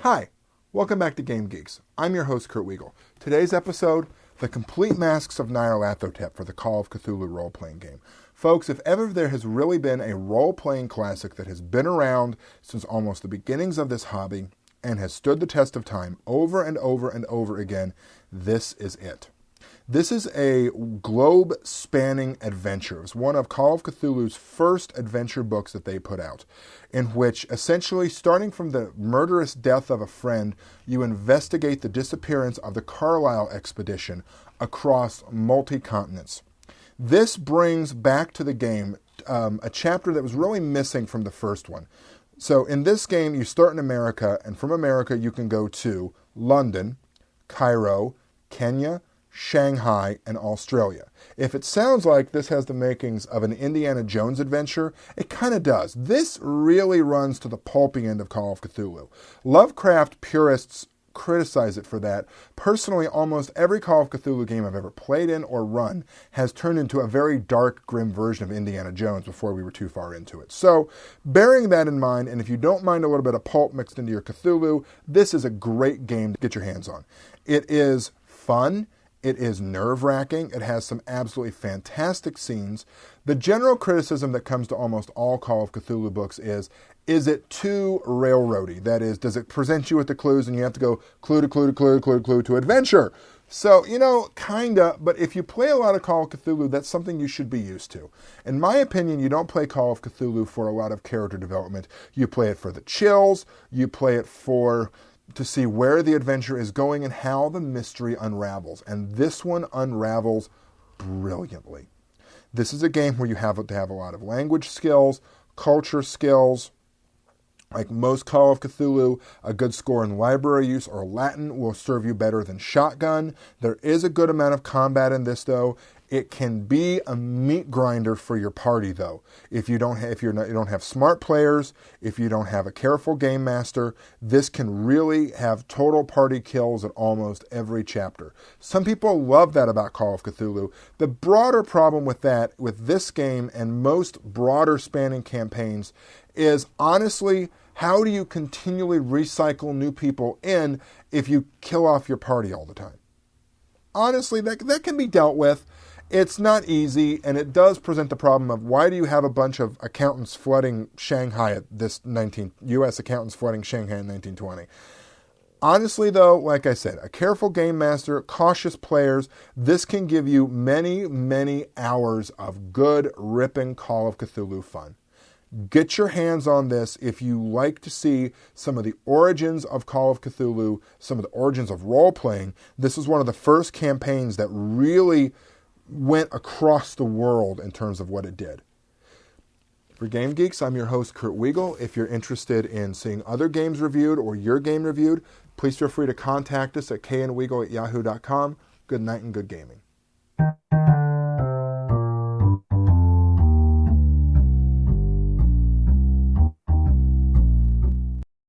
Hi, welcome back to Game Geeks. I'm your host, Kurt Weigel. Today's episode, The Complete Masks of Nyarlathotep for the Call of Cthulhu role-playing game. Folks, if ever there has really been a role-playing classic that has been around since almost the beginnings of this hobby and has stood the test of time over and over and over again, this is it. This is a globe-spanning adventure. It was one of Call of Cthulhu's first adventure books that they put out, in which, essentially, starting from the murderous death of a friend, you investigate the disappearance of the Carlisle expedition across multi-continents. This brings back to the game a chapter that was really missing from the first one. So in this game, you start in America, and from America you can go to London, Cairo, Kenya, Shanghai, and Australia. If it sounds like this has the makings of an Indiana Jones adventure, it kind of does. This really runs to the pulpy end of Call of Cthulhu. Lovecraft purists criticize it for that. Personally, almost every Call of Cthulhu game I've ever played in or run has turned into a very dark, grim version of Indiana Jones before we were too far into it. So, bearing that in mind, and if you don't mind a little bit of pulp mixed into your Cthulhu, this is a great game to get your hands on. It is fun. It is nerve-wracking. It has some absolutely fantastic scenes. The general criticism that comes to almost all Call of Cthulhu books is it too railroady? That is, does it present you with the clues and you have to go clue to clue to clue to clue to clue to adventure? So, kinda, but if you play a lot of Call of Cthulhu, that's something you should be used to. In my opinion, you don't play Call of Cthulhu for a lot of character development. You play it for the chills. You play it to see where the adventure is going and how the mystery unravels. And this one unravels brilliantly. This is a game where you have to have a lot of language skills, culture skills. Like most Call of Cthulhu, a good score in library use or Latin will serve you better than shotgun. There is a good amount of combat in this, though. It can be a meat grinder for your party, though. If you don't have smart players, if you don't have a careful game master, this can really have total party kills at almost every chapter. Some people love that about Call of Cthulhu. The broader problem with this game and most broader spanning campaigns is, honestly, how do you continually recycle new people in if you kill off your party all the time? Honestly, that can be dealt with. It's not easy, and it does present the problem of why do you have a bunch of accountants flooding Shanghai U.S. accountants flooding Shanghai in 1920? Honestly, though, like I said, a careful game master, cautious players, this can give you many, many hours of good, ripping Call of Cthulhu fun. Get your hands on this if you like to see some of the origins of Call of Cthulhu, some of the origins of role-playing. This is one of the first campaigns that really went across the world in terms of what it did. For Game Geeks, I'm your host, Kurt Weigel. If you're interested in seeing other games reviewed or your game reviewed, please feel free to contact us at knweigel@yahoo.com. Good night and good gaming.